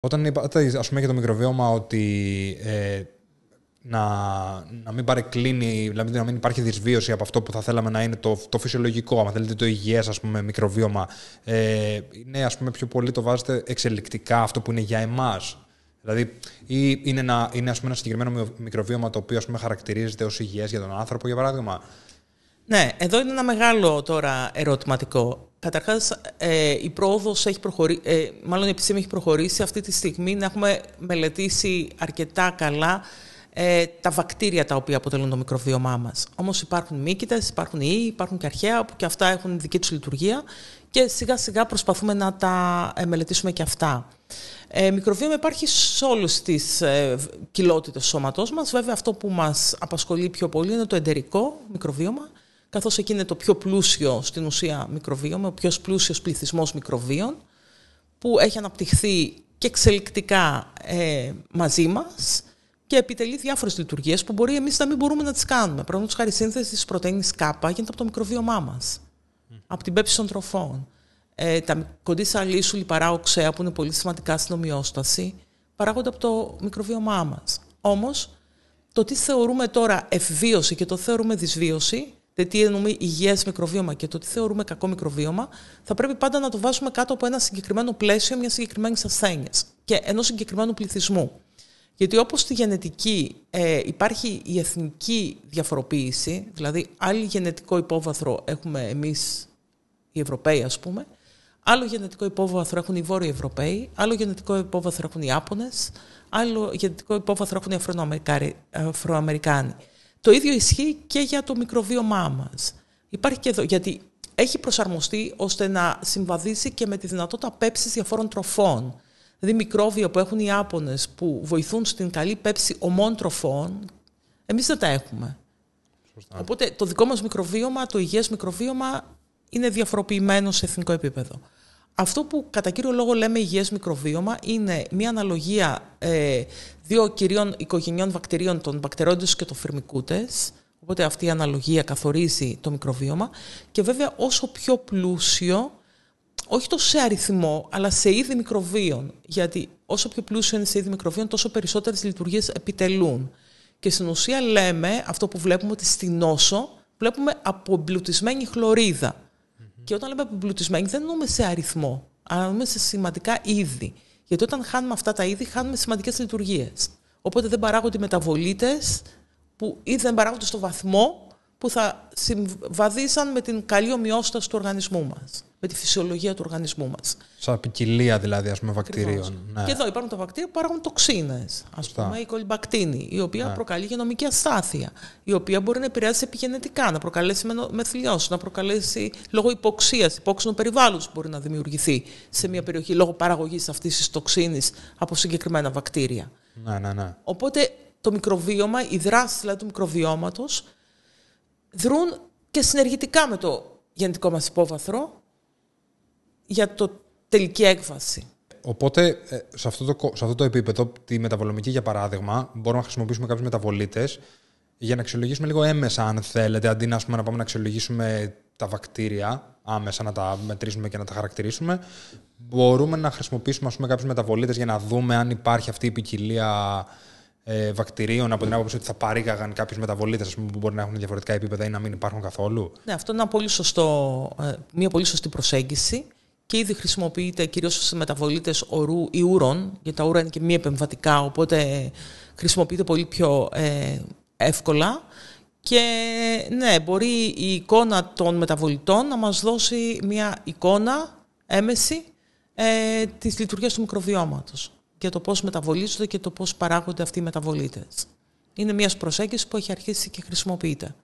Όταν είπατε, ας πούμε, για το μικροβίωμα ότι να μην παρεκκλίνει, δηλαδή να μην υπάρχει δυσβίωση από αυτό που θα θέλαμε να είναι το φυσιολογικό, αν θέλετε το υγιές, ας πούμε, μικροβίωμα, είναι, ας πούμε, πιο πολύ το βάζετε εξελικτικά αυτό που είναι για εμάς. Δηλαδή, ή είναι, ας πούμε, ένα συγκεκριμένο μικροβίωμα το οποίο, ας πούμε, χαρακτηρίζεται ως υγιές για τον άνθρωπο, για παράδειγμα. Ναι, εδώ είναι ένα μεγάλο τώρα ερωτηματικό. Καταρχάς, η πρόοδος έχει προχωρήσει, μάλλον η επιστήμη έχει προχωρήσει αυτή τη στιγμή να έχουμε μελετήσει αρκετά καλά τα βακτήρια τα οποία αποτελούν το μικροβίωμά μας. Όμως υπάρχουν μύκητες, υπάρχουν ιοί, υπάρχουν και αρχαία που και αυτά έχουν δική τους λειτουργία και σιγά σιγά προσπαθούμε να τα μελετήσουμε και αυτά. Μικροβίωμα υπάρχει σε όλες τις κοιλότητες του σώματός μας. Βέβαια αυτό που μας απασχολεί πιο πολύ είναι το εντερικό μικροβίωμα, καθώς εκεί είναι το πιο πλούσιο στην ουσία μικροβίωμα, ο πιο πλούσιος πληθυσμός μικροβίων, που έχει αναπτυχθεί και εξελικτικά μαζί μας και επιτελεί διάφορες λειτουργίες που μπορεί εμείς να μην μπορούμε να τις κάνουμε. Παραδείγματος χάρη, η σύνθεση της πρωτεΐνης K γίνεται από το μικροβίωμά μας, από την πέψη των τροφών. Τα κοντή σαλίσου, λιπαρά οξέα, που είναι πολύ σημαντικά στην ομοιόσταση, παράγονται από το μικροβίωμά μας. Όμως, το τι θεωρούμε τώρα ευβίωση και το θεωρούμε δυσβίωση, τι εννοούμε υγιές μικροβίωμα και το τι θεωρούμε κακό μικροβίωμα, θα πρέπει πάντα να το βάζουμε κάτω από ένα συγκεκριμένο πλαίσιο μια συγκεκριμένη ασθένεια και ενός συγκεκριμένου πληθυσμού. Γιατί όπως στη γενετική υπάρχει η εθνική διαφοροποίηση, δηλαδή άλλο γενετικό υπόβαθρο έχουμε εμείς οι Ευρωπαίοι, ας πούμε, άλλο γενετικό υπόβαθρο έχουν οι Βόρειοι Ευρωπαίοι, άλλο γενετικό υπόβαθρο έχουν οι Ιάπωνες, άλλο γενετικό υπόβαθρο έχουν οι Αφροαμερικάνοι. Το ίδιο ισχύει και για το μικροβίωμά μας. Υπάρχει και εδώ, γιατί έχει προσαρμοστεί ώστε να συμβαδίσει και με τη δυνατότητα πέψης διαφόρων τροφών. Δηλαδή μικρόβια που έχουν οι Ιάπωνες που βοηθούν στην καλή πέψη ομών τροφών, εμείς δεν τα έχουμε. Σωστά. Οπότε το δικό μας μικροβίωμα, το υγιές μικροβίωμα, είναι διαφοροποιημένο σε εθνικό επίπεδο. Αυτό που κατά κύριο λόγο λέμε υγιές μικροβίωμα είναι μια αναλογία δύο κυρίων οικογενειών βακτηρίων, των μπακτερόντες και των φερμικούτες. Οπότε αυτή η αναλογία καθορίζει το μικροβίωμα και βέβαια όσο πιο πλούσιο, όχι τόσο σε αριθμό, αλλά σε είδη μικροβίων. Γιατί όσο πιο πλούσιο είναι σε είδη μικροβίων, τόσο περισσότερες λειτουργίες επιτελούν. Και στην ουσία λέμε, αυτό που βλέπουμε, ότι στην νόσο βλέπουμε αποεμπλουτισμένη χλωρίδα. Και όταν λέμε αποεμπλουτισμένη, δεν εννοούμε σε αριθμό, αλλά εννοούμε σε σημαντικά είδη. Γιατί όταν χάνουμε αυτά τα είδη, χάνουμε σημαντικές λειτουργίες. Οπότε δεν παράγονται οι μεταβολίτες που ή δεν παράγονται στο βαθμό που θα συμβαδίζαν με την καλή ομοιόσταση του οργανισμού μας, με τη φυσιολογία του οργανισμού μας. Σαν ποικιλία δηλαδή, ας πούμε, βακτηρίων. Ναι. Και εδώ υπάρχουν τα βακτήρια που παράγουν τοξίνες. Ας πούμε η κολυμπακτίνη, η οποία προκαλεί γενομική αστάθεια, η οποία μπορεί να επηρεάσει επιγενετικά, να προκαλέσει μεθυλιώσεις, να προκαλέσει λόγω υποξίας, υπόξινου περιβάλλοντος μπορεί να δημιουργηθεί σε μια περιοχή λόγω παραγωγής αυτής της τοξίνης από συγκεκριμένα βακτήρια. Ναι. Οπότε το μικροβίωμα, οι δράσεις δηλαδή του μικροβιώματος, δρούν και συνεργητικά με το γενετικό μας υπόβαθρο για το τελική έκβαση. Οπότε, σε αυτό το επίπεδο, τη μεταβολομική για παράδειγμα, μπορούμε να χρησιμοποιήσουμε κάποιους μεταβολίτες για να αξιολογήσουμε λίγο έμεσα, αν θέλετε, αντί να πάμε να αξιολογήσουμε τα βακτήρια άμεσα, να τα μετρήσουμε και να τα χαρακτηρίσουμε. Μπορούμε να χρησιμοποιήσουμε, κάποιους μεταβολίτες για να δούμε αν υπάρχει αυτή η ποικιλία βακτηρίων, από την άποψη ότι θα παρήγαγαν κάποιους μεταβολίτες που μπορεί να έχουν διαφορετικά επίπεδα ή να μην υπάρχουν καθόλου. Ναι, αυτό είναι μια πολύ σωστή προσέγγιση και ήδη χρησιμοποιείται κυρίως σε μεταβολίτες ορού ή ούρων, γιατί τα ούρα είναι και μη επεμβατικά, οπότε χρησιμοποιείται πολύ πιο εύκολα. Και ναι, μπορεί η εικόνα των μεταβολιτών να μας δώσει μια εικόνα έμεση της λειτουργίας του μικροβιώματος για το πώς μεταβολίζονται και το πώς παράγονται αυτοί οι μεταβολίτες. Είναι μια προσέγγιση που έχει αρχίσει και χρησιμοποιείται.